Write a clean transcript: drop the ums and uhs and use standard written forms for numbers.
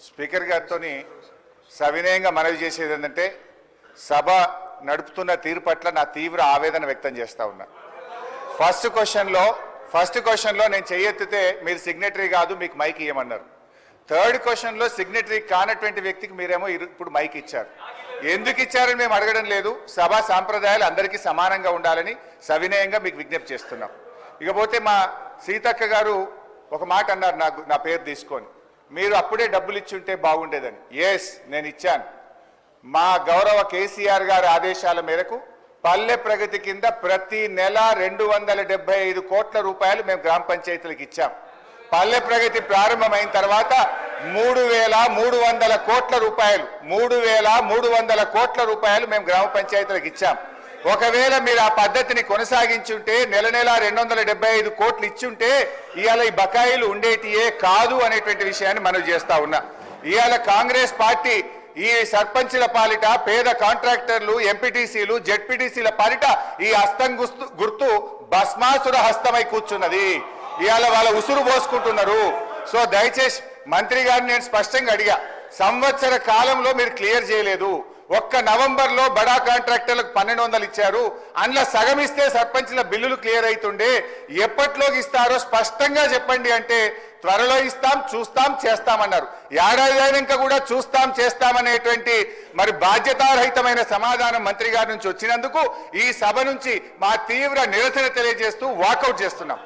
Speaker గారితో సవినయంగా మనవి చేసేది ఏంటంటే సభ నడుపుతున్న తీరు పట్ల నా తీవ్ర ఆవేదన వ్యక్తం చేస్తా ఉన్నా. ఫస్ట్ క్వశ్చన్లో నేను చెయ్యెత్తితే మీరు సిగ్నేటరీ కాదు, మీకు మైక్ ఇవ్వమన్నారు. థర్డ్ క్వశ్చన్లో సిగ్నేటరీ కానటువంటి వ్యక్తికి మీరేమో ఇప్పుడు మైక్ ఇచ్చారు. ఎందుకు ఇచ్చారని మేము అడగడం లేదు. సభా సాంప్రదాయాలు అందరికీ సమానంగా ఉండాలని సవినయంగా మీకు విజ్ఞప్తి చేస్తున్నాం. ఇకపోతే మా సీతక్క గారు ఒక మాట అన్నారు, నా పేరు తీసుకొని, మీరు అప్పుడే డబ్బులు ఇచ్చుంటే బాగుండేదని. ఎస్, నేను ఇచ్చాను. మా గౌరవ కేసీఆర్ గారి ఆదేశాల మేరకు పల్లె ప్రగతి కింద ప్రతి నెల 275 కోట్ల రూపాయలు మేము గ్రామ పంచాయతీలకు ఇచ్చాం. పల్లె ప్రగతి ప్రారంభమైన తర్వాత 3,300 కోట్ల రూపాయలు 3,300 కోట్ల రూపాయలు మేము గ్రామ పంచాయతీలకు ఇచ్చాం. ఒకవేళ మీరు ఆ పద్ధతిని కొనసాగించుంటే నెల 275 కోట్లు ఇచ్చుంటే ఇవాళ ఈ బకాయిలు ఉండేటియే కాదు అనేటువంటి విషయాన్ని మనం చేస్తా ఉన్నా. ఇవాళ కాంగ్రెస్ పార్టీ ఈ సర్పంచుల పాలిట, పేద కాంట్రాక్టర్లు, ఎంపీటీసీలు, జెడ్పీటీసీల పాలిట ఈ హస్తం గుర్తు భస్మాసుర హస్తమై కూర్చున్నది. ఇవాళ వాళ్ళ ఉసురు పోసుకుంటున్నారు. సో దయచేసి మంత్రి గారిని నేను స్పష్టంగా అడిగా, సంవత్సర కాలంలో మీరు క్లియర్ చేయలేదు. ఒక్క నవంబర్లో బడా కాంట్రాక్టర్లకు 1,200 ఇచ్చారు. అందులో సగం ఇస్తే సర్పంచ్ల బిల్లులు క్లియర్ అవుతుండే. ఎప్పట్లోకి ఇస్తారో స్పష్టంగా చెప్పండి అంటే త్వరలో ఇస్తాం, చూస్తాం, చేస్తామన్నారు. ఏడాది అయినాక కూడా చూస్తాం, చేస్తామనేటువంటి మరి బాధ్యతారహితమైన సమాధానం మంత్రి గారి నుంచి వచ్చినందుకు ఈ సభ నుంచి మా తీవ్ర నిరసన తెలియజేస్తూ వాకౌట్ చేస్తున్నాం.